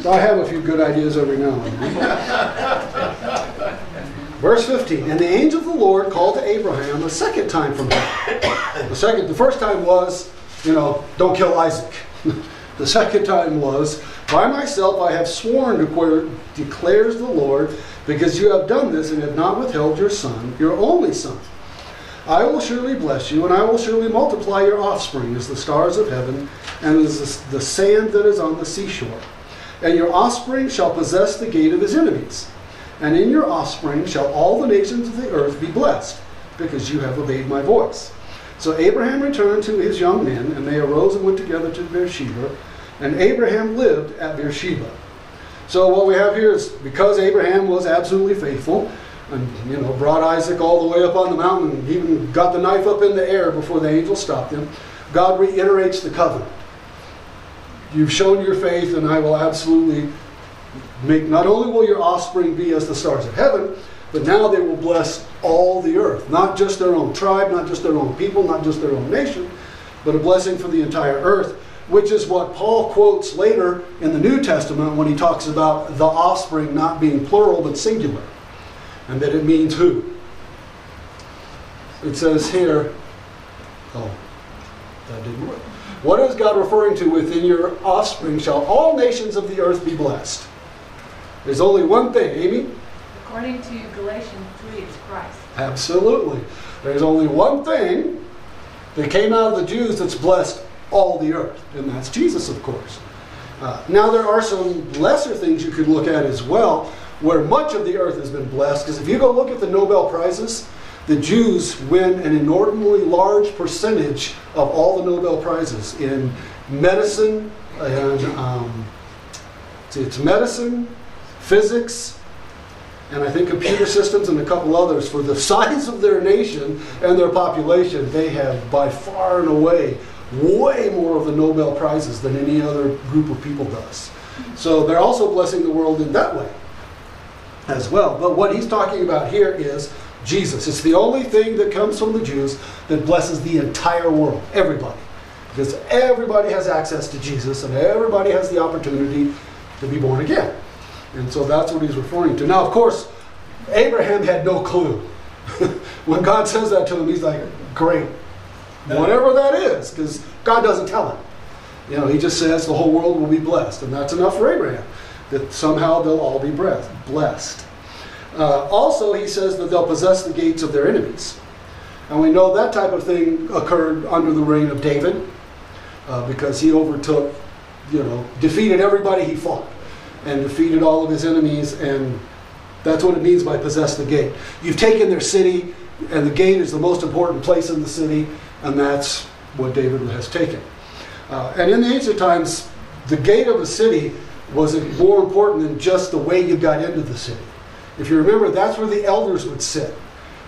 So I have a few good ideas every now and then. Verse 15, and the angel of the Lord called to Abraham a second time from heaven. The first time was, don't kill Isaac. The second time was, by myself I have sworn, declares the Lord, because you have done this and have not withheld your son, your only son. I will surely bless you, and I will surely multiply your offspring as the stars of heaven, and as the sand that is on the seashore. And your offspring shall possess the gate of his enemies. And in your offspring shall all the nations of the earth be blessed, because you have obeyed my voice. So Abraham returned to his young men, and they arose and went together to Beersheba, and Abraham lived at Beersheba. So what we have here is, because Abraham was absolutely faithful, and brought Isaac all the way up on the mountain, and even got the knife up in the air before the angel stopped him, God reiterates the covenant. You've shown your faith, and I will absolutely make, not only will your offspring be as the stars of heaven, but now they will bless all the earth. Not just their own tribe, not just their own people, not just their own nation, but a blessing for the entire earth, which is what Paul quotes later in the New Testament when he talks about the offspring not being plural but singular, and that it means who? It says here, that didn't work. What is God referring to? Within your offspring shall all nations of the earth be blessed. There's only one thing, Amy? According to Galatians 3, it's Christ. Absolutely. There's only one thing that came out of the Jews that's blessed all the earth, and that's Jesus, of course. Now there are some lesser things you could look at as well, where much of the earth has been blessed, because if you go look at the Nobel Prizes, the Jews win an inordinately large percentage of all the Nobel Prizes in medicine, and it's medicine, physics, and I think computer systems and a couple others. For the size of their nation and their population, they have by far and away way more of the Nobel Prizes than any other group of people does. So they're also blessing the world in that way as well. But what he's talking about here is Jesus. It's the only thing that comes from the Jews that blesses the entire world, everybody. Because everybody has access to Jesus, and everybody has the opportunity to be born again. And so that's what he's referring to. Now, of course, Abraham had no clue. When God says that to him, he's like, great. Whatever that is, because God doesn't tell him. He just says the whole world will be blessed. And that's enough for Abraham, that somehow they'll all be blessed. Also, he says that they'll possess the gates of their enemies. And we know that type of thing occurred under the reign of David, because he overtook, defeated everybody he fought, and defeated all of his enemies, and that's what it means by possess the gate. You've taken their city, and the gate is the most important place in the city, and that's what David has taken. And in the ancient times, the gate of a city was more important than just the way you got into the city. If you remember, that's where the elders would sit.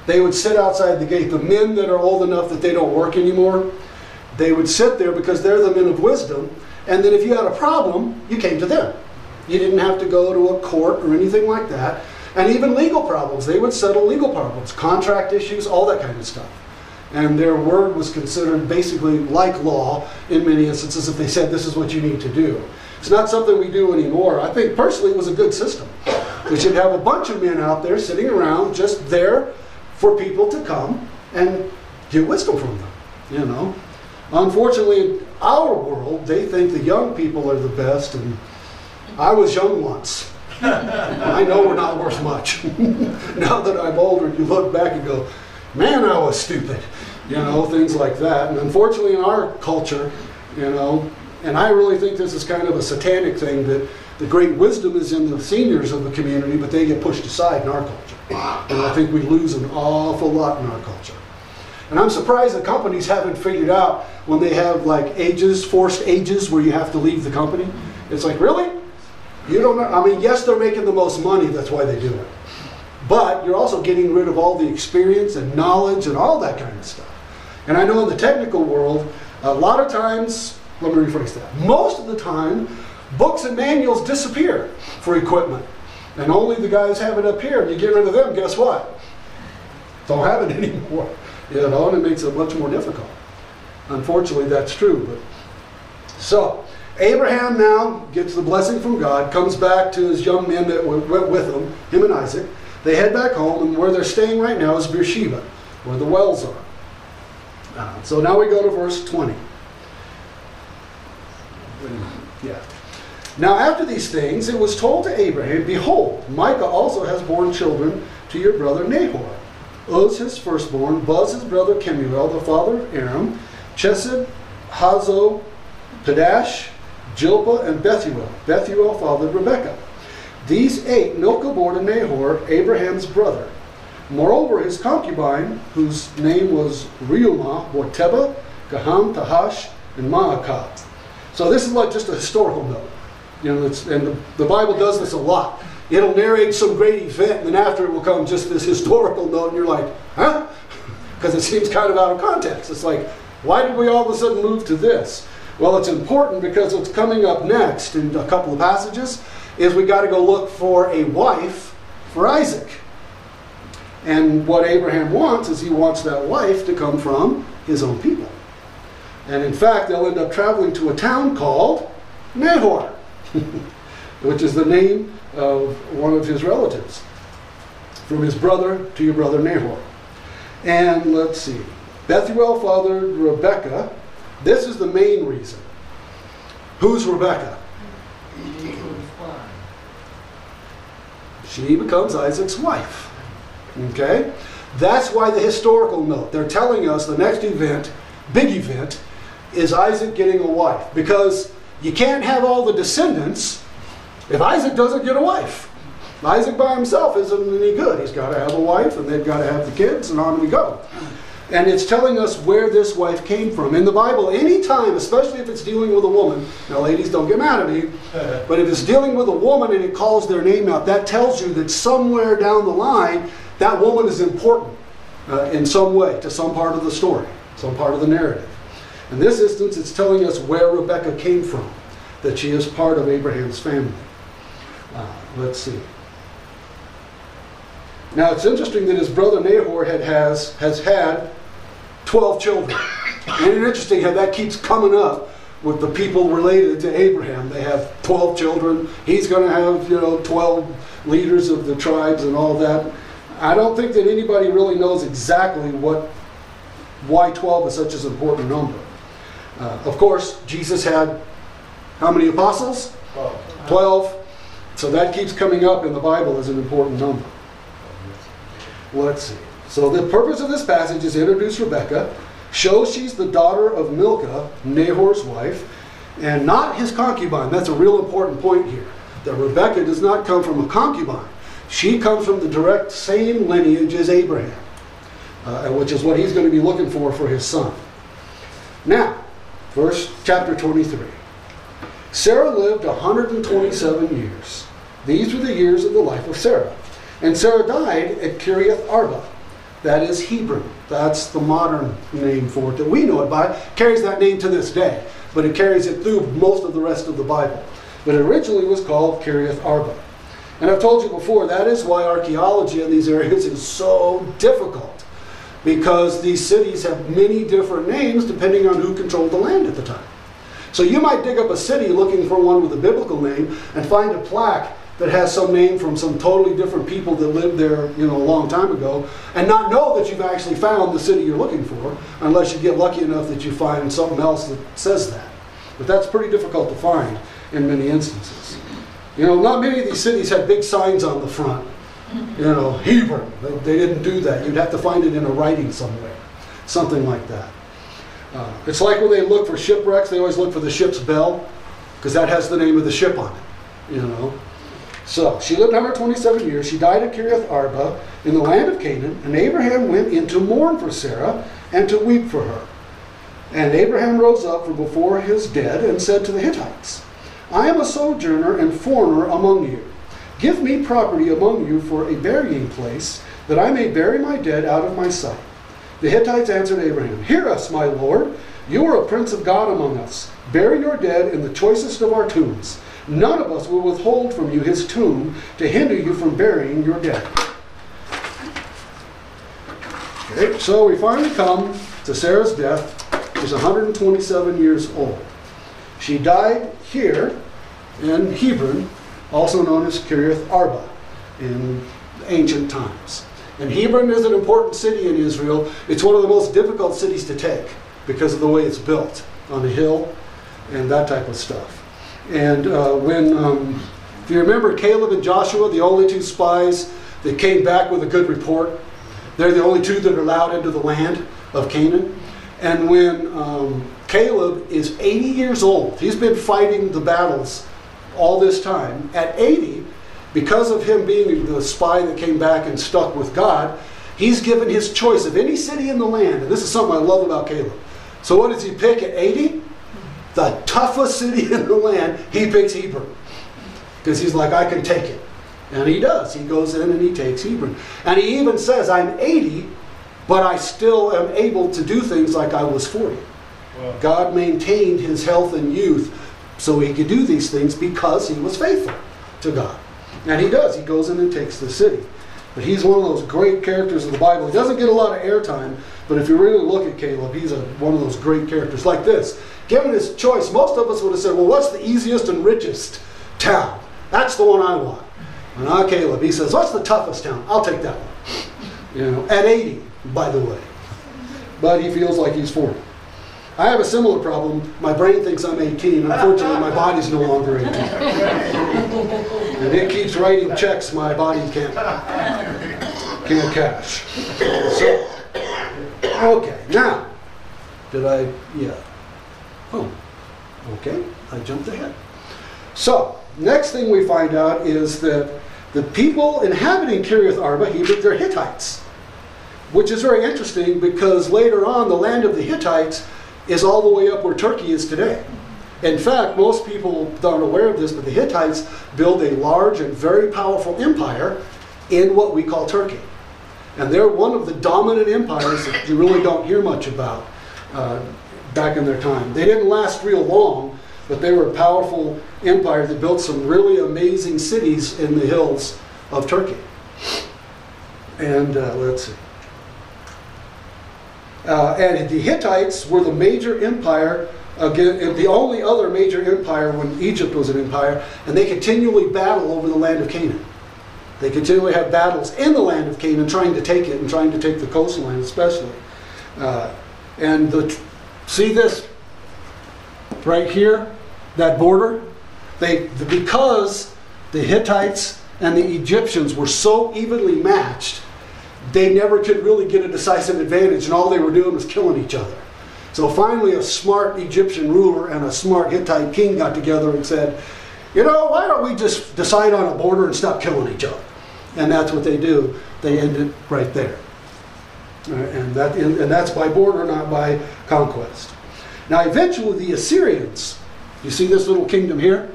They would sit outside the gate. The men that are old enough that they don't work anymore, they would sit there because they're the men of wisdom. And then if you had a problem, you came to them. You didn't have to go to a court or anything like that. And even legal problems, they would settle legal problems, contract issues, all that kind of stuff. And their word was considered basically like law in many instances if they said this is what you need to do. It's not something we do anymore. I think personally it was a good system. We should have a bunch of men out there sitting around just there for people to come and get wisdom from them. Unfortunately, in our world, they think the young people are the best, and I was young once. I know we're not worth much. Now that I'm older, you look back and go, man, I was stupid. Things like that. And unfortunately in our culture, and I really think this is kind of a satanic thing, that the great wisdom is in the seniors of the community, but they get pushed aside in our culture. And I think we lose an awful lot in our culture. And I'm surprised that companies haven't figured out when they have like forced ages where you have to leave the company. It's like, really? You don't know? Yes, they're making the most money, that's why they do it. But you're also getting rid of all the experience and knowledge and all that kind of stuff. And I know in the technical world, a lot of times, let me rephrase that, most of the time, books and manuals disappear for equipment. And only the guys have it up here. And you get rid of them, guess what? Don't have it anymore. And it makes it much more difficult. Unfortunately, that's true. So, Abraham now gets the blessing from God, comes back to his young men that went with him and Isaac. They head back home, and where they're staying right now is Beersheba, where the wells are. So now we go to verse 20. Yeah. Now after these things, it was told to Abraham, behold, Micah also has borne children to your brother Nahor. Uz his firstborn, Buz his brother Kemuel, the father of Aram, Chesed, Hazo, Pedash, Jilpah, and Bethuel. Bethuel fathered Rebekah. These 8 Milcah bore to Nahor, Abraham's brother. Moreover, his concubine, whose name was Reumah, bore Tebah, Gaham, Tahash, and Maacah. So this is like just a historical note. You know, and the Bible does this a lot. It'll narrate some great event, and then after it will come just this historical note, and you're like, huh? Because it seems kind of out of context. It's like, why did we all of a sudden move to this? Well, it's important because what's coming up next in a couple of passages is we got to go look for a wife for Isaac. And what Abraham wants is he wants that wife to come from his own people. And in fact, they'll end up traveling to a town called Nahor, which is the name of one of his relatives, from his brother to your brother Nahor. And let's see, Bethuel fathered Rebekah. This is the main reason. Who's Rebekah? She becomes Isaac's wife. Okay? That's why the historical note. They're telling us the next event, big event, is Isaac getting a wife. Because you can't have all the descendants if Isaac doesn't get a wife. Isaac by himself isn't any good. He's got to have a wife, and they've got to have the kids, and on we go. And it's telling us where this wife came from. In the Bible, anytime, especially if it's dealing with a woman, now ladies, don't get mad at me, but if it's dealing with a woman and it calls their name out, that tells you that somewhere down the line, that woman is important in some way to some part of the story, some part of the narrative. In this instance, it's telling us where Rebekah came from, that she is part of Abraham's family. Let's see. Now, it's interesting that his brother Nahor has had 12 children. And it's interesting how that keeps coming up with the people related to Abraham. They have 12 children. He's going to have, 12 leaders of the tribes and all that. I don't think that anybody really knows exactly why 12 is such an important number. Of course, Jesus had how many apostles? 12. So that keeps coming up in the Bible as an important number. Let's see. So the purpose of this passage is to introduce Rebekah, show she's the daughter of Milcah, Nahor's wife, and not his concubine. That's a real important point here. That Rebekah does not come from a concubine. She comes from the direct same lineage as Abraham, which is what he's going to be looking for his son. Now, chapter 23. Sarah lived 127 years. These were the years of the life of Sarah. And Sarah died at Kiriath Arba. That is Hebron. That's the modern name for it that we know it by. Carries that name to this day, but it carries it through most of the rest of the Bible. But it originally was called Kiriath Arba. And I've told you before, that is why archaeology in these areas is so difficult. Because these cities have many different names depending on who controlled the land at the time. So you might dig up a city looking for one with a biblical name and find a plaque that has some name from some totally different people that lived there, a long time ago, and not know that you've actually found the city you're looking for, unless you get lucky enough that you find something else that says that. But that's pretty difficult to find in many instances. Not many of these cities had big signs on the front. Hebron. They didn't do that. You'd have to find it in a writing somewhere. Something like that. It's like when they look for shipwrecks, they always look for the ship's bell, because that has the name of the ship on it, So, she lived 127 years. She died at Kiriath Arba in the land of Canaan, and Abraham went in to mourn for Sarah and to weep for her. And Abraham rose up from before his dead and said to the Hittites, I am a sojourner and foreigner among you. Give me property among you for a burying place, that I may bury my dead out of my sight. The Hittites answered Abraham, Hear us, my lord. You are a prince of God among us. Bury your dead in the choicest of our tombs. None of us will withhold from you his tomb to hinder you from burying your dead. Okay, so we finally come to Sarah's death. She's 127 years old. She died here in Hebron, also known as Kiriath Arba in ancient times. And Hebron is an important city in Israel. It's one of the most difficult cities to take because of the way it's built on a hill and that type of stuff. And if you remember Caleb and Joshua, the only two spies that came back with a good report, they're the only two that are allowed into the land of Canaan. And when Caleb is 80 years old, he's been fighting the battles all this time. At 80, because of him being the spy that came back and stuck with God, he's given his choice of any city in the land. And this is something I love about Caleb. So what does he pick at 80? The toughest city in the land. He picks Hebron. Because he's like, I can take it. And he does. He goes in and he takes Hebron. And he even says, I'm 80, but I still am able to do things like I was 40. Wow. God maintained his health and youth so he could do these things because he was faithful to God. And he does. He goes in and takes the city. But he's one of those great characters in the Bible. He doesn't get a lot of airtime, but if you really look at Caleb, he's one of those great characters. Like this. Given his choice, most of us would have said, well, what's the easiest and richest town? That's the one I want. And not Caleb. He says, what's the toughest town? I'll take that one. At 80, by the way. But he feels like he's 40. I have a similar problem. My brain thinks I'm 18. Unfortunately, my body's no longer 18. And it keeps writing checks my body can't cash. So, okay. Now, Oh, okay. I jumped ahead. So, next thing we find out is that the people inhabiting Kiriath Arba, Hebron, they're Hittites. Which is very interesting because later on, the land of the Hittites is all the way up where Turkey is today. In fact, most people aren't aware of this, but the Hittites built a large and very powerful empire in what we call Turkey. And they're one of the dominant empires that you really don't hear much about back in their time. They didn't last real long, but they were a powerful empire that built some really amazing cities in the hills of Turkey. And let's see. And the Hittites were the major empire, again, the only other major empire when Egypt was an empire, and they continually battle over the land of Canaan. They continually have battles in the land of Canaan, trying to take it and trying to take the coastline especially. See this right here, that border? Because the Hittites and the Egyptians were so evenly matched, they never could really get a decisive advantage, and all they were doing was killing each other. So finally a smart Egyptian ruler and a smart Hittite king got together and said, why don't we just decide on a border and stop killing each other? And that's what they do. They end it right there. And that's by border, not by conquest. Now eventually the Assyrians, you see this little kingdom here?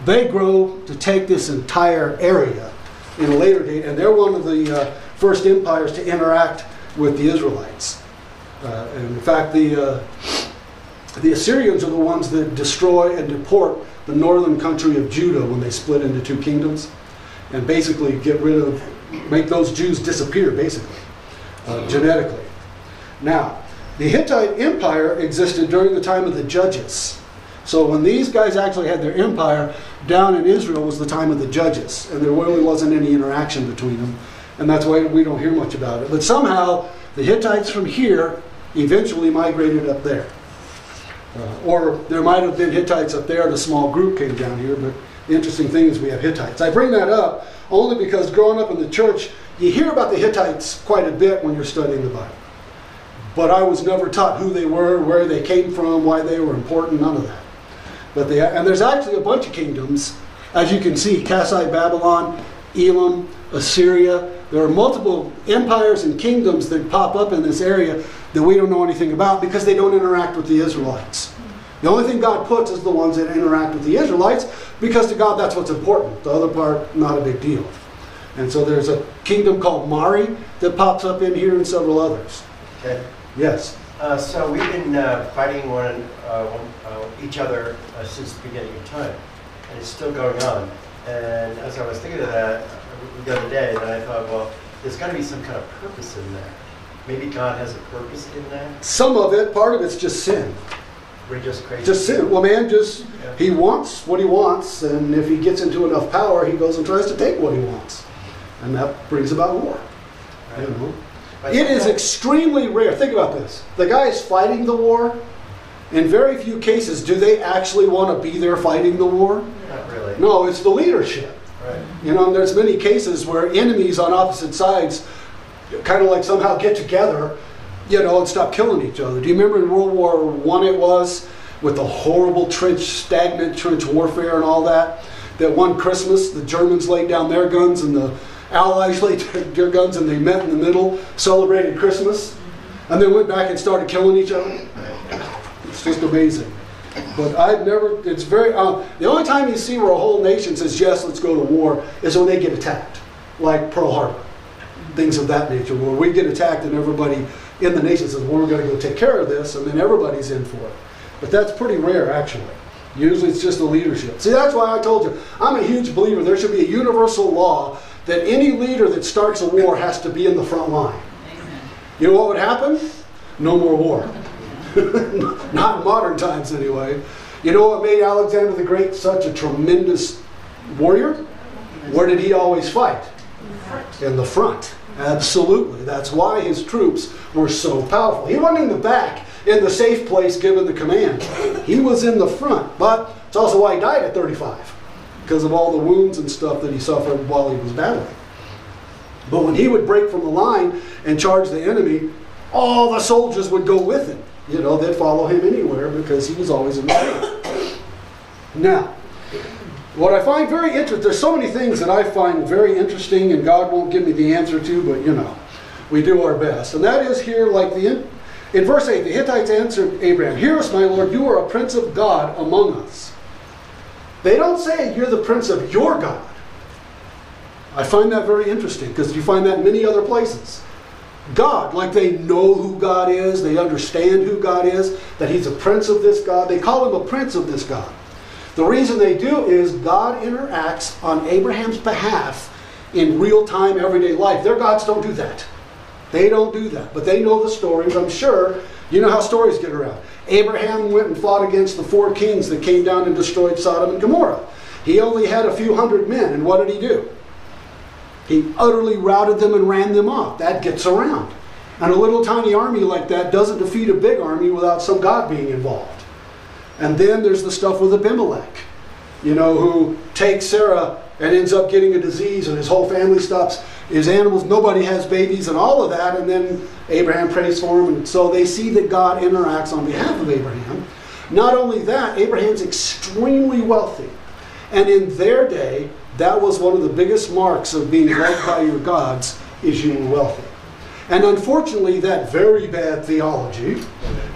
They grow to take this entire area in a later date, and they're one of the first empires to interact with the Israelites. And in fact, the Assyrians are the ones that destroy and deport the northern country of Judah when they split into two kingdoms, and basically make those Jews disappear, basically, genetically. Now, the Hittite Empire existed during the time of the Judges. So when these guys actually had their empire, down in Israel was the time of the Judges, and there really wasn't any interaction between them, and that's why we don't hear much about it. But somehow, the Hittites from here eventually migrated up there. Or there might have been Hittites up there, and a small group came down here, but the interesting thing is we have Hittites. I bring that up only because growing up in the church, you hear about the Hittites quite a bit when you're studying the Bible. But I was never taught who they were, where they came from, why they were important, none of that. And there's actually a bunch of kingdoms, as you can see, Kassite, Babylon, Elam, Assyria. There are multiple empires and kingdoms that pop up in this area that we don't know anything about because they don't interact with the Israelites. The only thing God puts is the ones that interact with the Israelites, because to God that's what's important. The other part, not a big deal. And so there's a kingdom called Mari that pops up in here and several others. Okay. Yes? So we've been fighting each other since the beginning of time, and it's still going on. And as I was thinking of that the other day, then I thought, well, there's got to be some kind of purpose in that. Maybe God has a purpose in that? Some of it, part of it's just sin. We're just crazy. Just sin. Well, man, he wants what he wants, and if he gets into enough power, he goes and tries to take what he wants. And that brings about war. Right. You know? But It is sometimes- extremely rare. Think about this. The guy is fighting the war. In very few cases, do they actually want to be there fighting the war? Not really. No, it's the leadership. Right. You know, and there's many cases where enemies on opposite sides kind of like somehow get together, you know, and stop killing each other. Do you remember in World War I it was, with the horrible stagnant trench warfare and all that? That one Christmas, the Germans laid down their guns and the Allies laid their guns, and they met in the middle, celebrated Christmas, and then went back and started killing each other. It's just amazing. But I've never, it's very, the only time you see where a whole nation says, yes, let's go to war, is when they get attacked. Like Pearl Harbor. Things of that nature, where we get attacked and everybody in the nation says, well, we're going to go take care of this, and then everybody's in for it. But that's pretty rare, actually. Usually it's just the leadership. See, that's why I told you, I'm a huge believer there should be a universal law that any leader that starts a war has to be in the front line. Amen. You know what would happen? No more war. Not in modern times, anyway. You know what made Alexander the Great such a tremendous warrior? Where did he always fight? In the front. Absolutely. That's why his troops were so powerful. He wasn't in the back, in the safe place given the command. He was in the front. But it's also why he died at 35. Because of all the wounds and stuff that he suffered while he was battling. But when he would break from the line and charge the enemy, all the soldiers would go with him. You know, they'd follow him anywhere because he was always in the front. Now, what I find very interesting, there's so many things that I find very interesting and God won't give me the answer to, but you know, we do our best. And that is here, like in verse 8, the Hittites answered Abraham, "Hear us, my Lord, you are a prince of God among us." They don't say you're the prince of your God. I find that very interesting because you find that in many other places. God, like they know who God is, they understand who God is, that he's a prince of this God. They call him a prince of this God. The reason they do is God interacts on Abraham's behalf in real-time, everyday life. Their gods don't do that. They don't do that. But they know the stories, I'm sure. You know how stories get around. Abraham went and fought against the 4 kings that came down and destroyed Sodom and Gomorrah. He only had a few hundred men, and what did he do? He utterly routed them and ran them off. That gets around. And a little tiny army like that doesn't defeat a big army without some God being involved. And then there's the stuff with Abimelech, you know, who takes Sarah and ends up getting a disease and his whole family stops, his animals, nobody has babies and all of that, and then Abraham prays for him. And so they see that God interacts on behalf of Abraham. Not only that, Abraham's extremely wealthy. And in their day, that was one of the biggest marks of being loved by your gods, is you were wealthy. And unfortunately, that very bad theology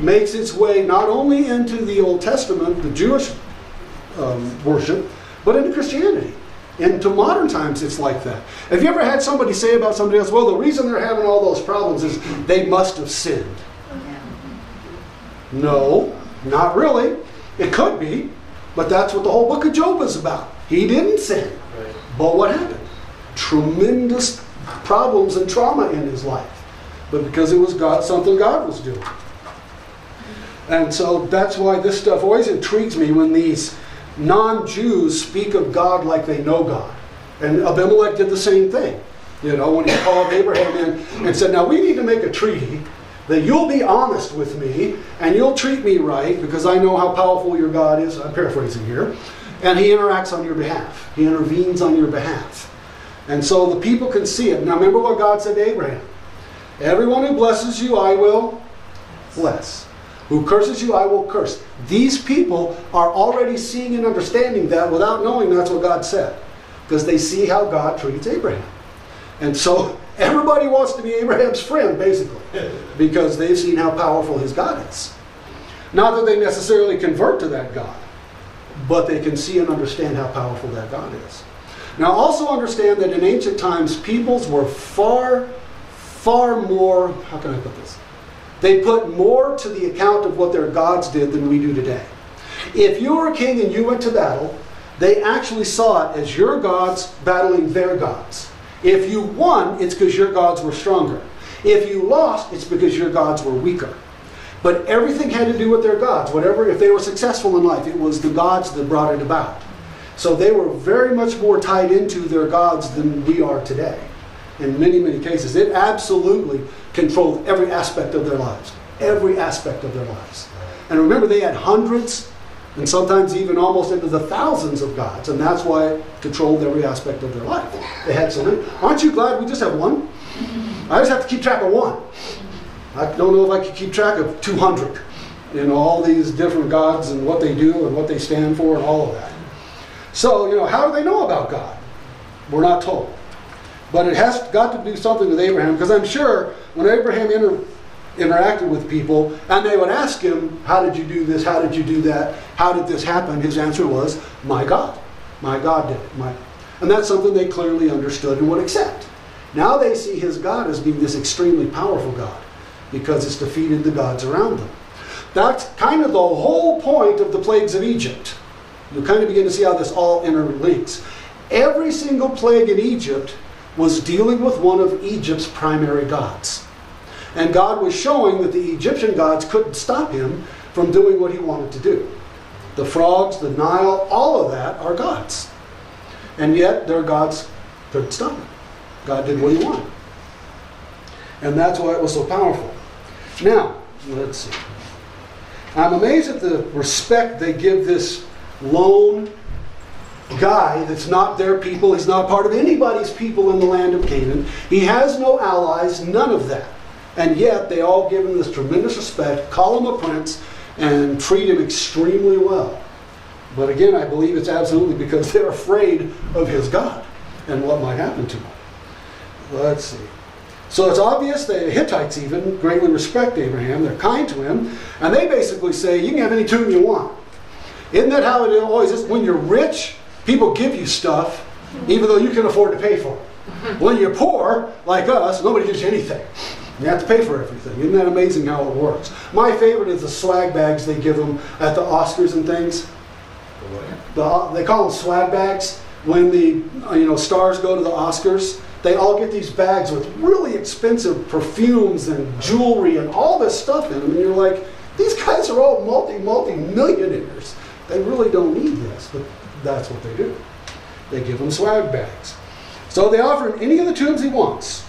makes its way not only into the Old Testament, the Jewish worship, but into Christianity. Into modern times, it's like that. Have you ever had somebody say about somebody else, well, the reason they're having all those problems is they must have sinned? No, not really. It could be, but that's what the whole book of Job is about. He didn't sin. Right. But what happened? Tremendous problems and trauma in his life. But because it was God, something God was doing. And so that's why this stuff always intrigues me when these non-Jews speak of God like they know God. And Abimelech did the same thing. You know, when he called Abraham in and said, now we need to make a treaty that you'll be honest with me and you'll treat me right because I know how powerful your God is. I'm paraphrasing here. And he interacts on your behalf. He intervenes on your behalf. And so the people can see it. Now remember what God said to Abraham. Everyone who blesses you, I will bless. Who curses you, I will curse. These people are already seeing and understanding that without knowing that's what God said. Because they see how God treats Abraham. And so everybody wants to be Abraham's friend, basically. Because they've seen how powerful his God is. Not that they necessarily convert to that God. But they can see and understand how powerful that God is. Now also understand that in ancient times, peoples were far more, how can I put this? They put more to the account of what their gods did than we do today. If you were a king and you went to battle, they actually saw it as your gods battling their gods. If you won, it's because your gods were stronger. If you lost, it's because your gods were weaker. But everything had to do with their gods. Whatever, if they were successful in life, it was the gods that brought it about. So they were very much more tied into their gods than we are today. In many, many cases. It absolutely controlled every aspect of their lives. Every aspect of their lives. And remember, they had hundreds and sometimes even almost into the thousands of gods. And that's why it controlled every aspect of their life. They had so many. Aren't you glad we just have one? I just have to keep track of one. I don't know if I could keep track of 200. All these different gods and what they do and what they stand for and all of that. So, how do they know about God? We're not told. But it has got to do something with Abraham, because I'm sure when Abraham interacted with people and they would ask him, how did you do this? How did you do that? How did this happen? His answer was, my God. My God did it. And that's something they clearly understood and would accept. Now they see his God as being this extremely powerful God, because it's defeated the gods around them. That's kind of the whole point of the plagues of Egypt. You kind of begin to see how this all interlinks. Every single plague in Egypt was dealing with one of Egypt's primary gods. And God was showing that the Egyptian gods couldn't stop him from doing what he wanted to do. The frogs, the Nile, all of that are gods. And yet their gods couldn't stop him. God did what he wanted. And that's why it was so powerful. Now, let's see. I'm amazed at the respect they give this lone guy that's not their people. He's not part of anybody's people in the land of Canaan. He has no allies, none of that. And yet they all give him this tremendous respect, call him a prince, and treat him extremely well. But again, I believe it's absolutely because they're afraid of his God and what might happen to him. Let's see. So it's obvious the Hittites even greatly respect Abraham. They're kind to him. And they basically say, you can have any tomb you want. Isn't that how it always is? When you're rich, people give you stuff, even though you can afford to pay for it. When you're poor, like us, nobody gives you anything. You have to pay for everything. Isn't that amazing how it works? My favorite is the swag bags they give them at the Oscars and things. They call them swag bags. When the stars go to the Oscars, they all get these bags with really expensive perfumes and jewelry and all this stuff in them. And you're like, these guys are all multi-millionaires. They really don't need this, but that's what they do. They give him swag bags. So they offer him any of the tombs he wants,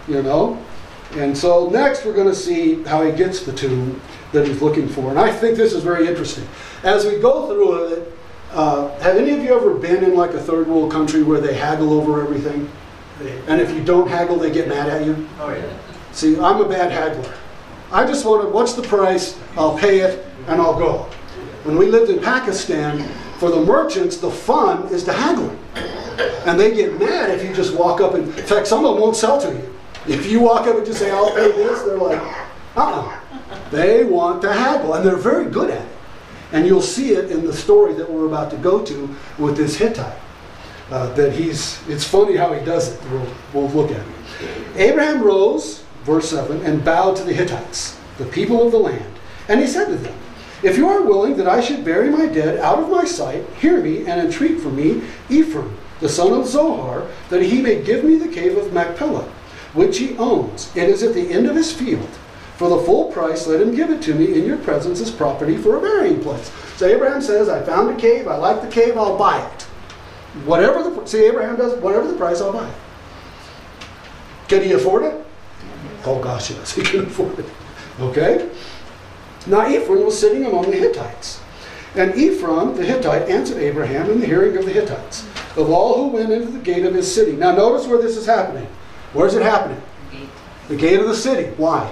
And so next we're going to see how he gets the tomb that he's looking for. And I think this is very interesting. As we go through it, have any of you ever been in like a third world country where they haggle over everything? And if you don't haggle, they get mad at you? Oh, yeah. See, I'm a bad haggler. I just want to, what's the price? I'll pay it and I'll go. When we lived in Pakistan, for the merchants, the fun is to haggle. And they get mad if you just walk up and, in fact, some of them won't sell to you. If you walk up and just say, I'll pay this, they're like, They want to haggle, and they're very good at it. And you'll see it in the story that we're about to go to with this Hittite. It's funny how he does it. We'll look at it. Abraham rose, verse 7, and bowed to the Hittites, the people of the land. And he said to them, if you are willing that I should bury my dead out of my sight, hear me and entreat for me Ephraim, the son of Zohar, that he may give me the cave of Machpelah, which he owns. It is at the end of his field. For the full price, let him give it to me in your presence as property for a burying place. So Abraham says, I found a cave, I like the cave, I'll buy it. Abraham does, whatever the price, I'll buy it. Can he afford it? Oh gosh, yes, he can afford it. Okay? Now Ephraim was sitting among the Hittites. And Ephraim, the Hittite, answered Abraham in the hearing of the Hittites, of all who went into the gate of his city. Now notice where this is happening. Where is it happening? The gate of the city. Why?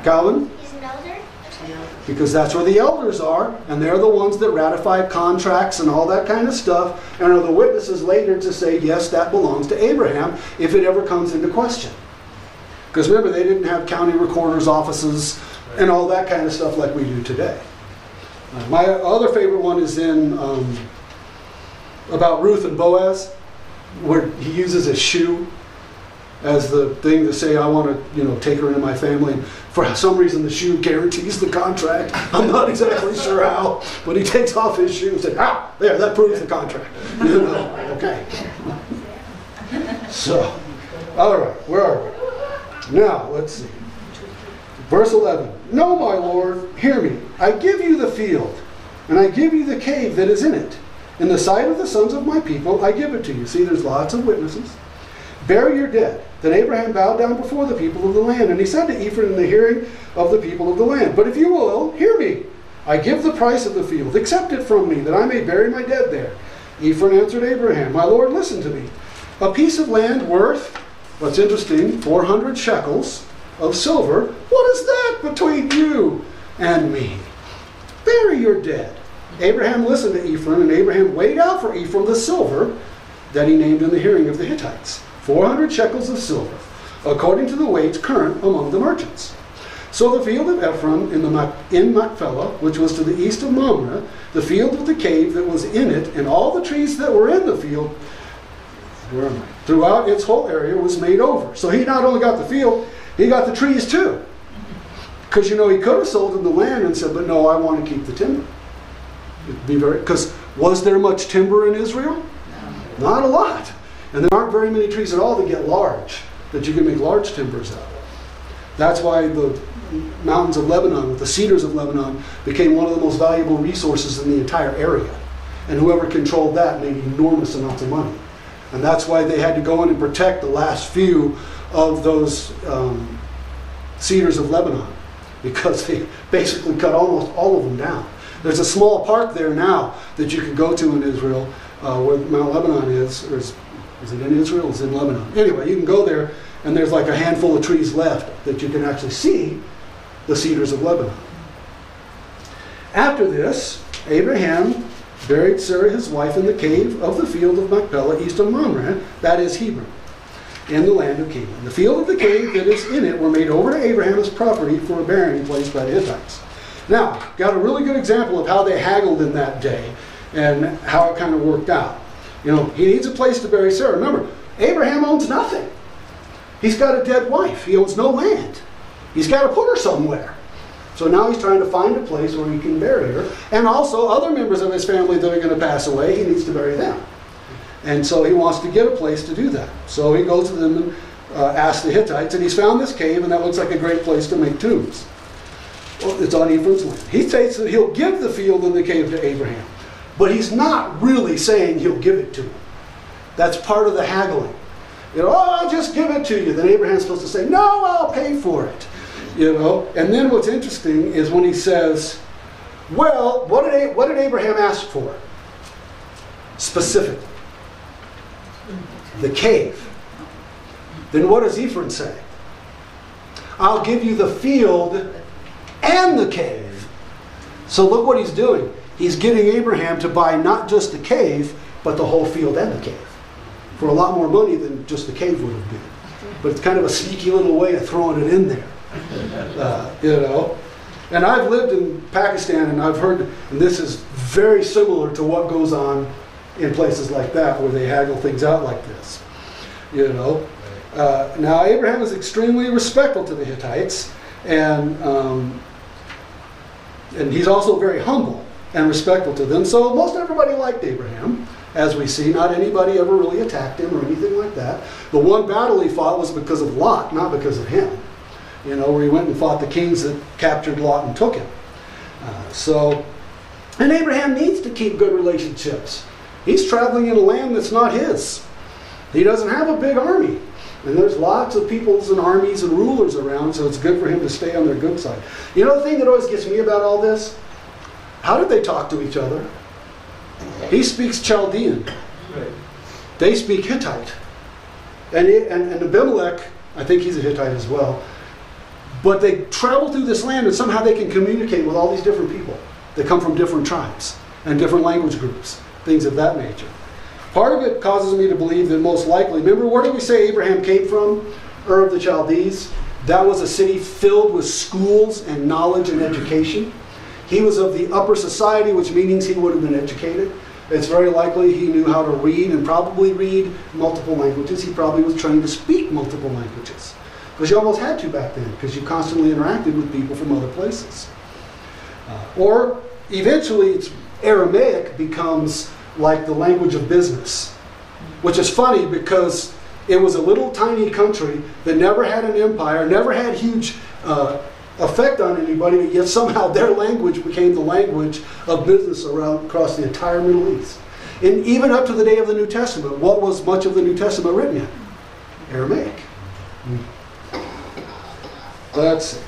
Calvin? He's an elder? Because that's where the elders are, and they're the ones that ratify contracts and all that kind of stuff, and are the witnesses later to say, yes, that belongs to Abraham, if it ever comes into question. Because remember, they didn't have county recorders' offices and all that kind of stuff like we do today. My other favorite one is in about Ruth and Boaz, where he uses a shoe as the thing to say, I want to, take her into my family. And for some reason, the shoe guarantees the contract. I'm not exactly sure how, but he takes off his shoe and says, there, that proves the contract. Okay. So, all right, where are we? Now, let's see. Verse 11, no, my Lord, hear me. I give you the field, and I give you the cave that is in it. In the sight of the sons of my people, I give it to you. See, there's lots of witnesses. Bury your dead. Then Abraham bowed down before the people of the land, and he said to Ephron in the hearing of the people of the land, but if you will, hear me. I give the price of the field. Accept it from me, that I may bury my dead there. Ephron answered Abraham, my Lord, listen to me. A piece of land worth, what's interesting, 400 shekels of silver. What is that between you and me? Bury your dead. Abraham listened to Ephron, and Abraham weighed out for Ephron the silver that he named in the hearing of the Hittites. 400 shekels of silver, according to the weights current among the merchants. So the field of Ephron in Machpelah, which was to the east of Mamre, the field with the cave that was in it, and all the trees that were in the field, throughout its whole area, was made over. So he not only got the field, he got the trees too. Because, he could have sold him the land and said, but no, I want to keep the timber. Because was there much timber in Israel? No. Not a lot. And there aren't very many trees at all that get large, that you can make large timbers out of. That's why the mountains of Lebanon, with the cedars of Lebanon, became one of the most valuable resources in the entire area. And whoever controlled that made enormous amounts of money. And that's why they had to go in and protect the last few of those cedars of Lebanon, because they basically cut almost all of them down. There's a small park there now that you can go to in Israel, where Mount Lebanon is, or is it in Israel? It's in Lebanon. Anyway, you can go there, and there's like a handful of trees left that you can actually see the cedars of Lebanon. After this, Abraham buried Sarah his wife in the cave of the field of Machpelah east of Mamre, that is Hebron, in the land of Canaan. The field of the cave that is in it were made over to Abraham as property for a burying place by the Hittites. Now, got a really good example of how they haggled in that day and how it kind of worked out. He needs a place to bury Sarah. Remember, Abraham owns nothing. He's got a dead wife. He owns no land. He's got to put her somewhere. So now he's trying to find a place where he can bury her. And also other members of his family that are going to pass away, he needs to bury them. And so he wants to get a place to do that. So he goes to them and asks the Hittites, and he's found this cave, and that looks like a great place to make tombs. Well, it's on Ephron's land. He states that he'll give the field and the cave to Abraham. But he's not really saying he'll give it to him. That's part of the haggling. I'll just give it to you. Then Abraham's supposed to say, no, I'll pay for it. And then what's interesting is when he says, well, what did Abraham ask for? Specifically. The cave. Then what does Ephron say? I'll give you the field and the cave. So look what he's doing. He's getting Abraham to buy not just the cave, but the whole field and the cave, for a lot more money than just the cave would have been. But it's kind of a sneaky little way of throwing it in there. And I've lived in Pakistan, and I've heard, and this is very similar to what goes on in places like that, where they haggle things out like this. Now Abraham is extremely respectful to the Hittites, and he's also very humble and respectful to them. So most everybody liked Abraham, as we see. Not anybody ever really attacked him or anything like that. The one battle he fought was because of Lot, not because of him. Where he went and fought the kings that captured Lot and took him. And Abraham needs to keep good relationships. He's traveling in a land that's not his. He doesn't have a big army. And there's lots of peoples and armies and rulers around, so it's good for him to stay on their good side. The thing that always gets me about all this? How did they talk to each other? He speaks Chaldean. They speak Hittite. And Abimelech, I think he's a Hittite as well. But they travel through this land, and somehow they can communicate with all these different people that come from different tribes and different language groups, things of that nature. Part of it causes me to believe that most likely, remember, where did we say Abraham came from? Ur of the Chaldees. That was a city filled with schools and knowledge and education. He was of the upper society, which means he would have been educated. It's very likely he knew how to read, and probably read multiple languages. He probably was trained to speak multiple languages. Because you almost had to back then, because you constantly interacted with people from other places. Or eventually Aramaic becomes like the language of business, which is funny because it was a little tiny country that never had an empire, never had huge effect on anybody, but yet somehow their language became the language of business across the entire Middle East. And even up to the day of the New Testament, what was much of the New Testament written in? Aramaic. Let's see.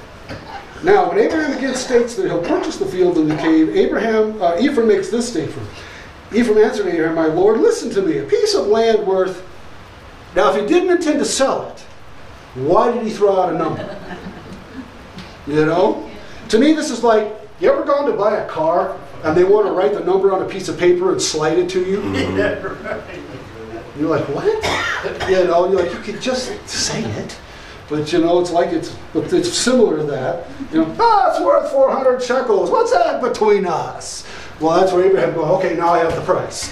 Now, when Abraham again states that he'll purchase the field and the cave, Ephraim makes this statement. Ephraim answered Abraham, "My Lord, listen to me. A piece of land worth..." Now, if he didn't intend to sell it, why did he throw out a number? You know? To me, this is like, you ever gone to buy a car and they want to write the number on a piece of paper and slide it to you? Yeah, right. You're like, what? You know, you're like, you could just say it. But you know, it's similar to that. You know, it's worth 400 shekels. What's that between us? Well, that's where Abraham goes, okay, now I have the price.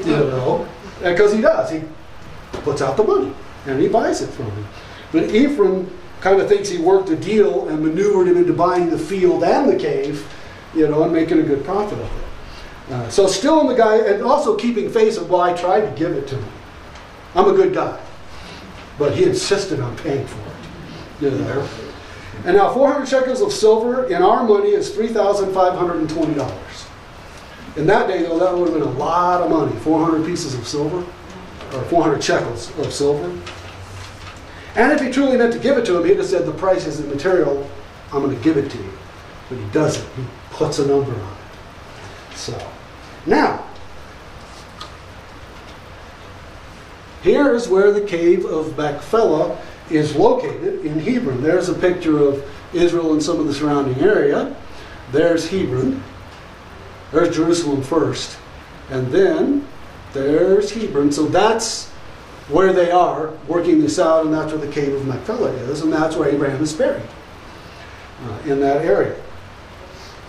You know, because he does. He puts out the money and he buys it from him. But Ephraim kind of thinks he worked a deal and maneuvered him into buying the field and the cave, you know, and making a good profit of it. So still in the guy, and also keeping face of, well, I tried to give it to him. I'm a good guy. But he insisted on paying for it. You know? And now 400 shekels of silver in our money is $3,520. In that day, though, that would have been a lot of money. 400 pieces of silver, or 400 shekels of silver. And if he truly meant to give it to him, he'd have said, the price isn't material, I'm going to give it to you. But he doesn't. He puts a number on it. So, now, here is where the cave of Machpelah is located in Hebron. There's a picture of Israel and some of the surrounding area. There's Hebron. There's Jerusalem first. And then there's Hebron. So that's where they are working this out, and that's where the cave of Machpelah is, and that's where Abraham is buried, in that area.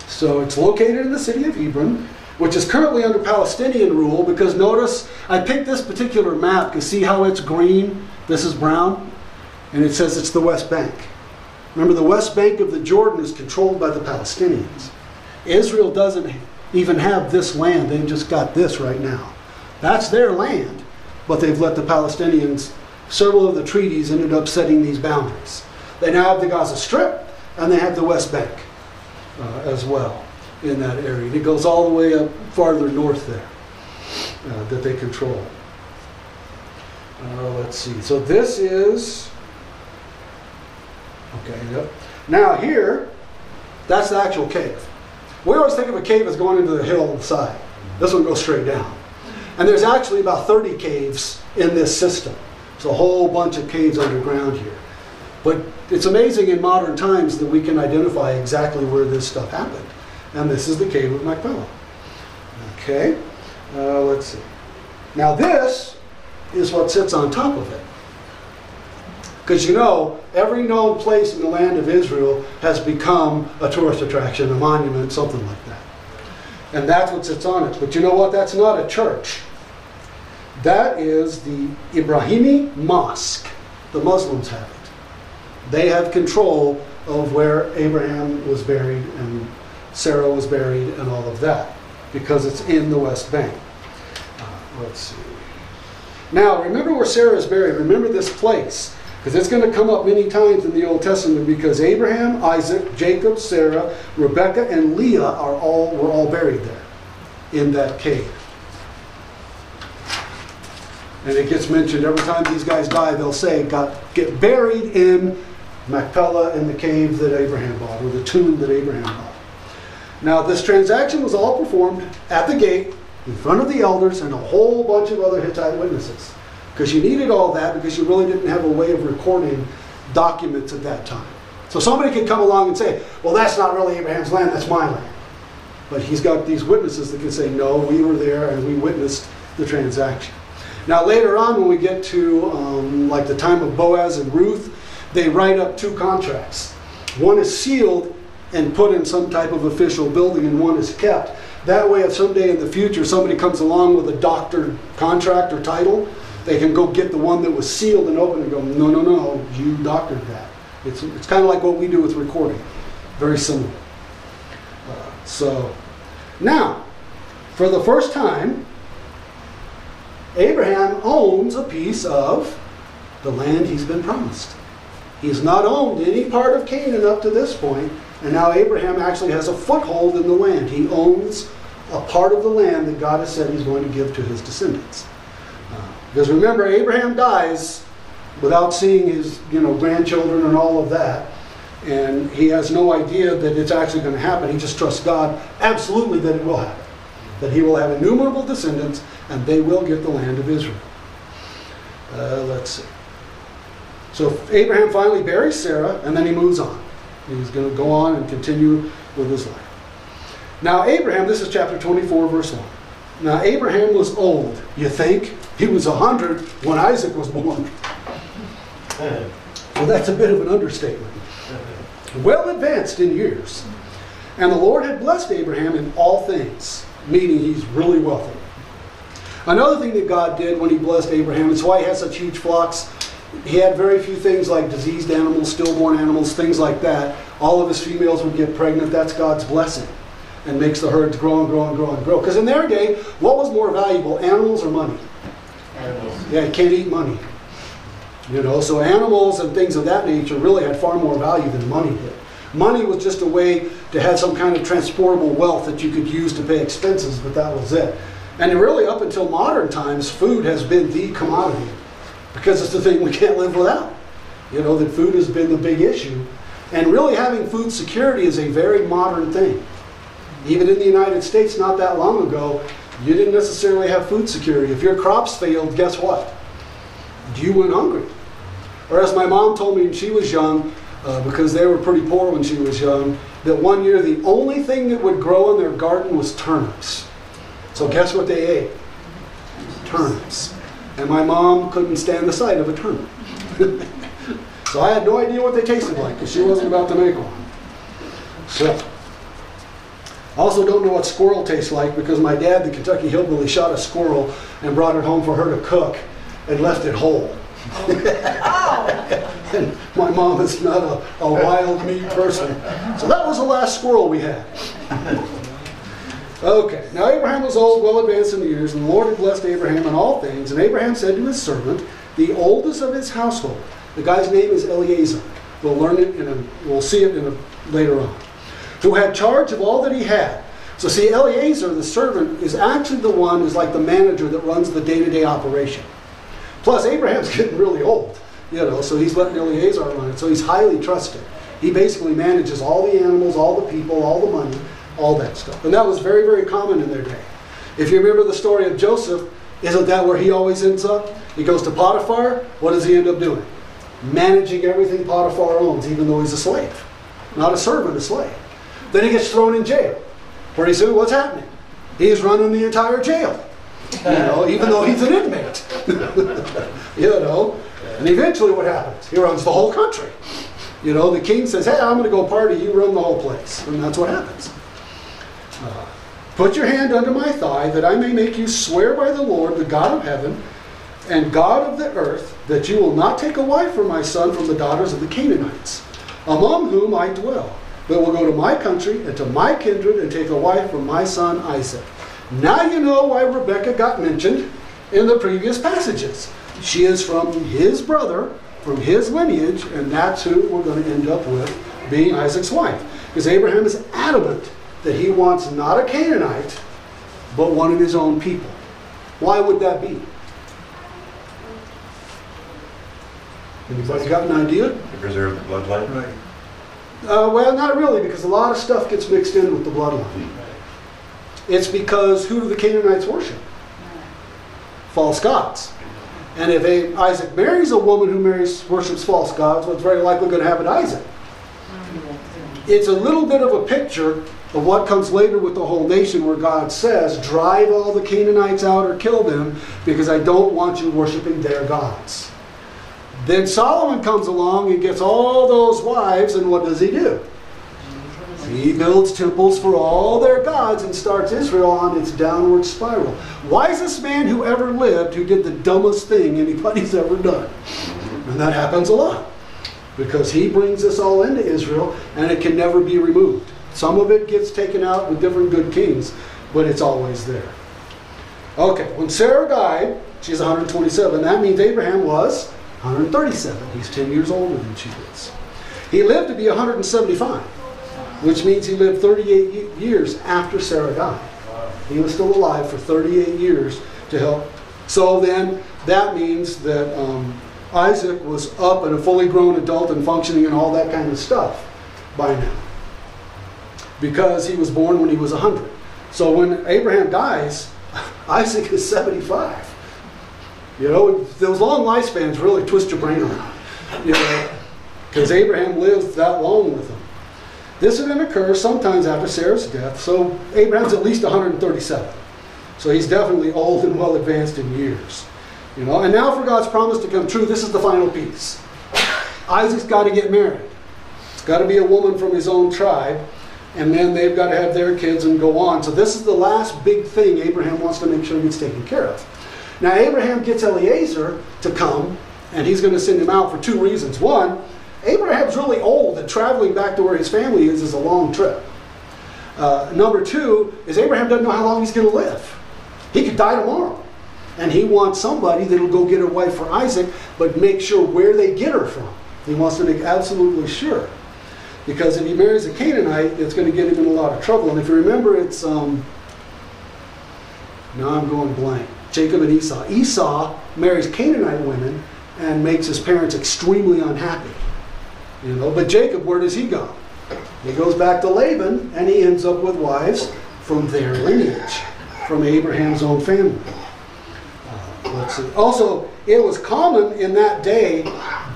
So it's located in the city of Hebron, which is currently under Palestinian rule, because notice, I picked this particular map to see how it's green, this is brown, and it says it's the West Bank. Remember, the West Bank of the Jordan is controlled by the Palestinians. Israel doesn't even have this land, they've just got this right now. That's their land, but they've let the Palestinians, several of the treaties ended up setting these boundaries. They now have the Gaza Strip, and they have the West Bank as well in that area. It goes all the way up farther north there that they control. Let's see. So this is, okay, yep. Now here, that's the actual cave. We always think of a cave as going into the hill on the side. This one goes straight down. And there's actually about 30 caves in this system. It's a whole bunch of caves underground here. But it's amazing in modern times that we can identify exactly where this stuff happened. And this is the cave of Machpelah. Okay, let's see. Now this is what sits on top of it. Because you know, every known place in the land of Israel has become a tourist attraction, a monument, something like that. And that's what sits on it. But you know what? That's not a church. That is the Ibrahimi Mosque. The Muslims have it. They have control of where Abraham was buried and Sarah was buried and all of that, because it's in the West Bank. Let's see. Now, remember where Sarah is buried. Remember this place, because it's going to come up many times in the Old Testament, because Abraham, Isaac, Jacob, Sarah, Rebekah, and Leah were all buried there in that cave. And it gets mentioned every time these guys die, they'll say, get buried in Machpelah, in the cave that Abraham bought, or the tomb that Abraham bought. Now, this transaction was all performed at the gate, in front of the elders, and a whole bunch of other Hittite witnesses. Because you needed all that, because you really didn't have a way of recording documents at that time. So somebody could come along and say, well, that's not really Abraham's land, that's my land. But he's got these witnesses that can say, no, we were there and we witnessed the transaction. Now later on, when we get to like the time of Boaz and Ruth, they write up two contracts. One is sealed and put in some type of official building, and one is kept. That way, if someday in the future somebody comes along with a doctored contract or title, they can go get the one that was sealed and open and go, no, no, no, you doctored that. It's kind of like what we do with recording. Very similar. So, now, for the first time, Abraham owns a piece of the land he's been promised. He's not owned any part of Canaan up to this point, and now Abraham actually has a foothold in the land. He owns a part of the land that God has said he's going to give to his descendants. Because remember, Abraham dies without seeing his grandchildren and all of that, and he has no idea that it's actually going to happen. He just trusts God absolutely that it will happen, that he will have innumerable descendants, and they will get the land of Israel. Let's see. So Abraham finally buries Sarah, and then he moves on. He's going to go on and continue with his life. Now Abraham, this is chapter 24, verse 1. Now Abraham was old, you think? He was 100 when Isaac was born. Well, that's a bit of an understatement. Well advanced in years. And the Lord had blessed Abraham in all things, meaning he's really wealthy. Another thing that God did when he blessed Abraham, it's why he had such huge flocks. He had very few things like diseased animals, stillborn animals, things like that. All of his females would get pregnant. That's God's blessing. And makes the herds grow and grow and grow and grow. Because in their day, what was more valuable, animals or money? Animals. Yeah, you can't eat money. So animals and things of that nature really had far more value than money did. Money was just a way to have some kind of transportable wealth that you could use to pay expenses, but that was it. And really, up until modern times, food has been the commodity. Because it's the thing we can't live without. That food has been the big issue. And really having food security is a very modern thing. Even in the United States not that long ago, you didn't necessarily have food security. If your crops failed, guess what? You went hungry. Or as my mom told me when she was young, because they were pretty poor when she was young, that one year the only thing that would grow in their garden was turnips. So guess what they ate? Turnips. And my mom couldn't stand the sight of a turnip. So I had no idea what they tasted like, because she wasn't about to make one. So, I also don't know what squirrel tastes like, because my dad, the Kentucky hillbilly, shot a squirrel and brought it home for her to cook and left it whole. And my mom is not a wild meat person. So that was the last squirrel we had. Okay, now Abraham was old, well advanced in years, and the Lord had blessed Abraham in all things. And Abraham said to his servant, the oldest of his household, the guy's name is Eliezer. We'll learn it, we'll see it later on. Who had charge of all that he had. So see, Eliezer, the servant, is actually the one who's like the manager that runs the day-to-day operation. Plus, Abraham's getting really old, so he's letting Eliezer run it. So he's highly trusted. He basically manages all the animals, all the people, all the money, all that stuff. And that was very, very common in their day. If you remember the story of Joseph, isn't that where he always ends up? He goes to Potiphar. What does he end up doing? Managing everything Potiphar owns, even though he's a slave. Not a servant, a slave. Then he gets thrown in jail. Pretty soon, what's happening? He's running the entire jail. Even though he's an inmate. And eventually what happens? He runs the whole country. The king says, hey, I'm going to go party, you run the whole place. And that's what happens. Put your hand under my thigh, that I may make you swear by the Lord, the God of heaven, and God of the earth, that you will not take a wife for my son from the daughters of the Canaanites, among whom I dwell, but will go to my country and to my kindred and take a wife from my son Isaac. Now you know why Rebekah got mentioned in the previous passages. She is from his brother, from his lineage, and that's who we're going to end up with being Isaac's wife. Because Abraham is adamant that he wants not a Canaanite, but one of his own people. Why would that be? Anybody got an idea? To preserve the bloodline? Right. Well, not really, because a lot of stuff gets mixed in with the bloodline. It's because who do the Canaanites worship? False gods. And if Isaac marries a woman who worships false gods, what's very likely going to happen to Isaac? It's a little bit of a picture of what comes later with the whole nation, where God says, drive all the Canaanites out or kill them, because I don't want you worshiping their gods. Then Solomon comes along and gets all those wives, and what does he do? He builds temples for all their gods and starts Israel on its downward spiral. Wisest man who ever lived, who did the dumbest thing anybody's ever done. And that happens a lot, because he brings us all into Israel, and it can never be removed. Some of it gets taken out with different good kings, but it's always there. Okay, when Sarah died, she's 127. That means Abraham was 137. He's 10 years older than she is. He lived to be 175, which means he lived 38 years after Sarah died. He was still alive for 38 years to help. So then that means that Isaac was up and a fully grown adult and functioning and all that kind of stuff by now, because he was born when he was 100. So when Abraham dies, Isaac is 75. You know, those long lifespans really twist your brain around, you know, because Abraham lived that long with him. This would then occur sometimes after Sarah's death, so Abraham's at least 137. So he's definitely old and well advanced in years. You know, and now for God's promise to come true, this is the final piece. Isaac's got to get married. It's got to be a woman from his own tribe, and then they've got to have their kids and go on. So this is the last big thing Abraham wants to make sure gets taken care of. Now Abraham gets Eliezer to come, and he's going to send him out for two reasons. One, Abraham's really old, and traveling back to where his family is a long trip. Number two is Abraham doesn't know how long he's going to live. He could die tomorrow. And he wants somebody that'll go get a wife for Isaac, but make sure where they get her from. He wants to make absolutely sure. Because if he marries a Canaanite, it's going to get him in a lot of trouble. And if you remember, it's, now I'm going blank, Jacob and Esau. Esau marries Canaanite women and makes his parents extremely unhappy. You know, but Jacob, where does he go? He goes back to Laban, and he ends up with wives from their lineage, from Abraham's own family. Let's see. Also, it was common in that day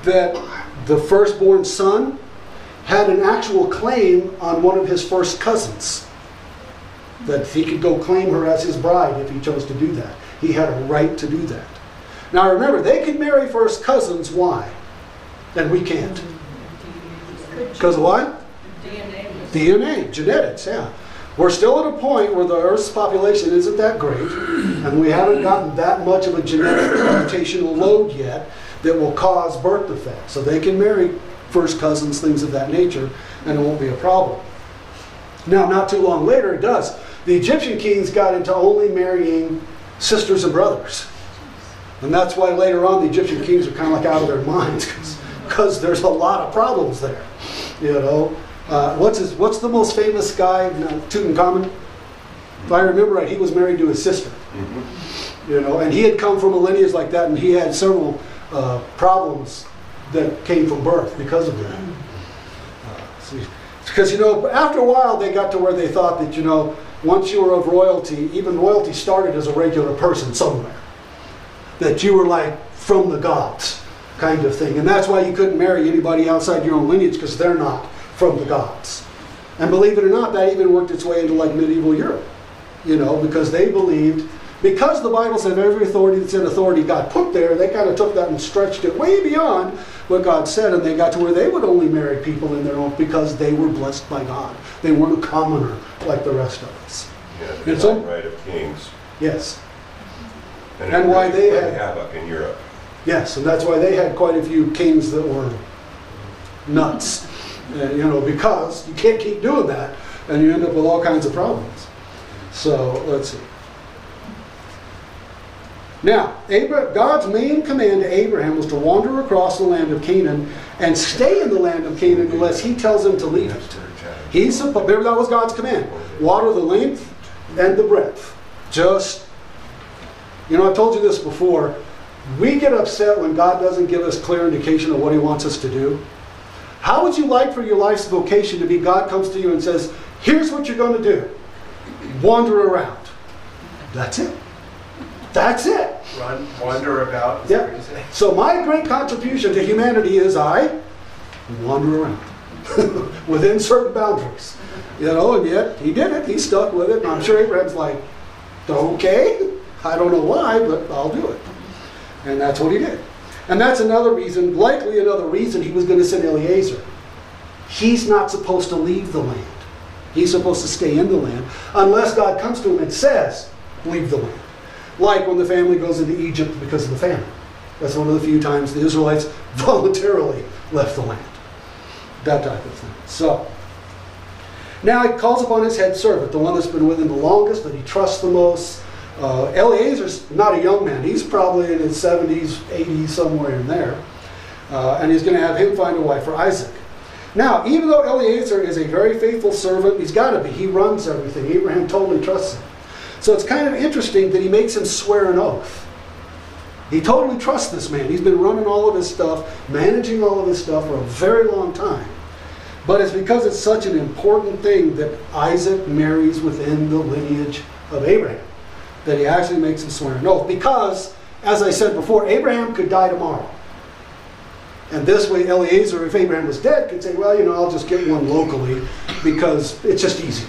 that the firstborn son had an actual claim on one of his first cousins. That he could go claim her as his bride if he chose to do that. He had a right to do that. Now remember, they can marry first cousins. Why? And we can't. Because of what? DNA, genetics, yeah. We're still at a point where the Earth's population isn't that great, and we haven't gotten that much of a genetic computational load yet that will cause birth defects. So they can marry first cousins, things of that nature, and it won't be a problem. Now, not too long later, it does. The Egyptian kings got into only marrying sisters and brothers. And that's why later on the Egyptian kings are kind of like out of their minds, because there's a lot of problems there. You know, what's the most famous guy? Tutankhamun. If I remember right, he was married to his sister. Mm-hmm. You know, and he had come from a lineage like that, and he had several problems that came from birth because of that. Because, you know, after a while they got to where they thought that, you know, once you were of royalty, even royalty started as a regular person somewhere. That you were like from the gods kind of thing. And that's why you couldn't marry anybody outside your own lineage, because they're not from the gods. And believe it or not, that even worked its way into like medieval Europe. You know, because they believed, because the Bible said every authority that's in authority God put there, they kind of took that and stretched it way beyond what God said, and they got to where they would only marry people in their own because they were blessed by God. They weren't a commoner like the rest of us. Yeah, the divine right of kings. Yes. And why they had havoc in Europe. Yes, and that's why they had quite a few kings that were nuts. You know, because you can't keep doing that, and you end up with all kinds of problems. So, let's see. Now, God's main command to Abraham was to wander across the land of Canaan and stay in the land of Canaan unless he tells him to leave it. Remember, that was God's command. Water the length and the breadth. Just, you know, I've told you this before. We get upset when God doesn't give us clear indication of what he wants us to do. How would you like for your life's vocation to be God comes to you and says, here's what you're going to do. Wander around. That's it. That's it. Wander about. Yeah. So my great contribution to humanity is I wander around within certain boundaries. You know, and yet he did it. He stuck with it. And I'm sure Abraham's like, okay, I don't know why, but I'll do it. And that's what he did. And that's another reason, likely another reason he was going to send Eliezer. He's not supposed to leave the land. He's supposed to stay in the land unless God comes to him and says, leave the land. Like when the family goes into Egypt because of the famine. That's one of the few times the Israelites voluntarily left the land. That type of thing. So, now he calls upon his head servant, the one that's been with him the longest, that he trusts the most. Eliezer's not a young man. He's probably in his 70s, 80s, somewhere in there. and he's going to have him find a wife for Isaac. Now, even though Eliezer is a very faithful servant, he's got to be. He runs everything. Abraham totally trusts him. So it's kind of interesting that he makes him swear an oath. He totally trusts this man. He's been running all of his stuff, managing all of his stuff for a very long time. But it's because it's such an important thing that Isaac marries within the lineage of Abraham that he actually makes him swear an oath. Because, as I said before, Abraham could die tomorrow. And this way, Eliezer, if Abraham was dead, could say, well, I'll just get one locally because it's just easy.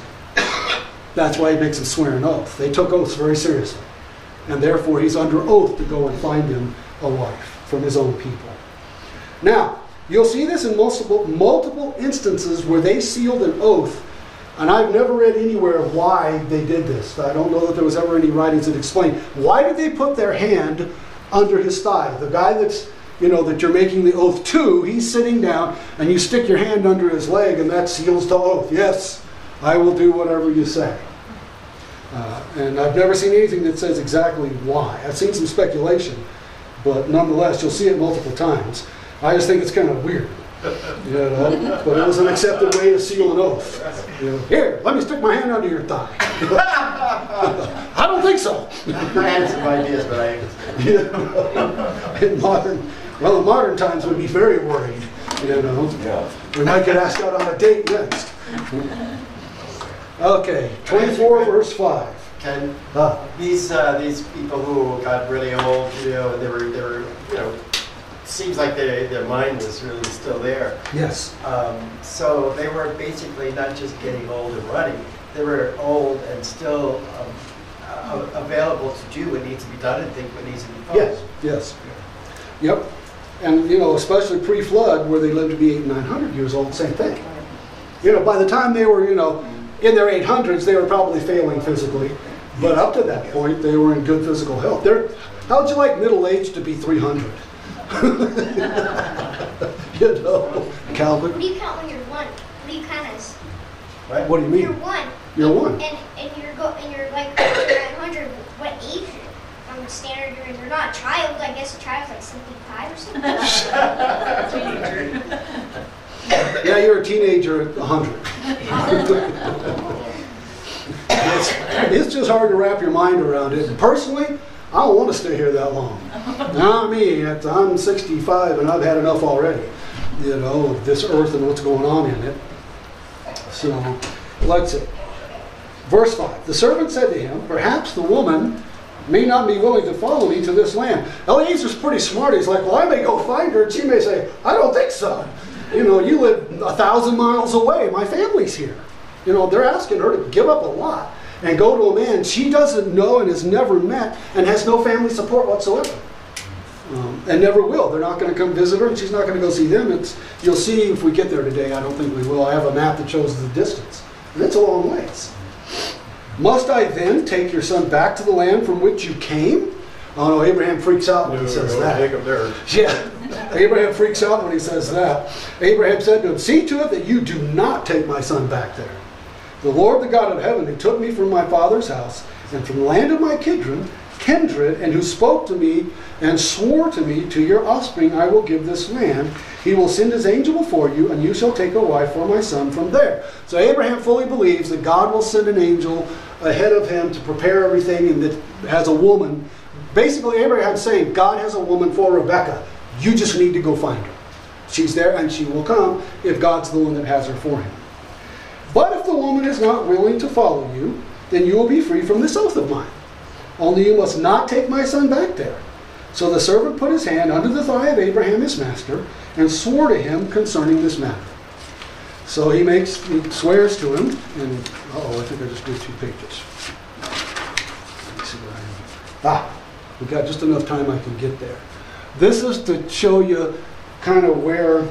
That's why he makes him swear an oath. They took oaths very seriously. And therefore, he's under oath to go and find him a wife from his own people. Now, you'll see this in multiple instances where they sealed an oath. And I've never read anywhere why they did this. I don't know that there was ever any writings that explain. Why did they put their hand under his thigh? The guy that's that you're making the oath to, he's sitting down, and you stick your hand under his leg, and that seals the oath. Yes, I will do whatever you say. And I've never seen anything that says exactly why. I've seen some speculation, but nonetheless, you'll see it multiple times. I just think it's kind of weird. But it was an accepted way to seal an oth. Here, let me stick my hand under your thigh. I don't think so. I had some ideas, but In modern times, we'd be very worried. Yeah. We might get asked out on a date next. Okay, 24 verse 5. Ken, these people who got really old, they were, seems like their mind was really still there. Yes. So they were basically not just getting old and running; they were old and still available to do what needs to be done and think what needs to be done. Yes. Yep. And especially pre-flood, where they lived to be 800 and 900 years old, same thing. By the time they were, in their 800s, they were probably failing physically. But up to that point, they were in good physical health. How would you like middle age to be 300? Calvin? What do you count when you're one? What do you count as? What do you mean? You're one. You're one. And you're like you're at 100. What age? Standard, you're not a child. I guess a child's like 75 or something. Yeah, you're a teenager at 100. It's just hard to wrap your mind around it. And personally, I don't want to stay here that long. Not me. I'm 65 and I've had enough already, of this earth and what's going on in it. So, let's see. Verse 5. The servant said to him, perhaps the woman may not be willing to follow me to this land. Eliezer's pretty smart. He's like, well, I may go find her. And she may say, I don't think so. You live 1,000 miles away. My family's here. They're asking her to give up a lot and go to a man she doesn't know and has never met and has no family support whatsoever. And never will. They're not going to come visit her, and she's not going to go see them. You'll see if we get there today. I don't think we will. I have a map that shows the distance. And it's a long ways. Must I then take your son back to the land from which you came? Oh no, Abraham freaks out when he says that. Take him there. Yeah, Abraham freaks out when he says that. Abraham said to him, see to it that you do not take my son back there. The Lord, the God of heaven, who took me from my father's house and from the land of my kindred, and who spoke to me and swore to me, to your offspring I will give this land. He will send his angel before you, and you shall take a wife for my son from there. So Abraham fully believes that God will send an angel ahead of him to prepare everything, and that has a woman. Basically, Abraham's saying, God has a woman for Rebekah. You just need to go find her. She's there, and she will come if God's the one that has her for him. But if the woman is not willing to follow you, then you will be free from this oath of mine. Only you must not take my son back there. So the servant put his hand under the thigh of Abraham his master and swore to him concerning this matter. So he swears to him, and I think I just did 2 pages. Let me see where I am. We've got just enough time I can get there. This is to show you kind of where.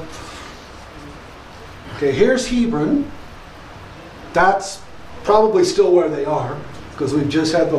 Okay, here's Hebron. That's probably still where they are, because we've just had the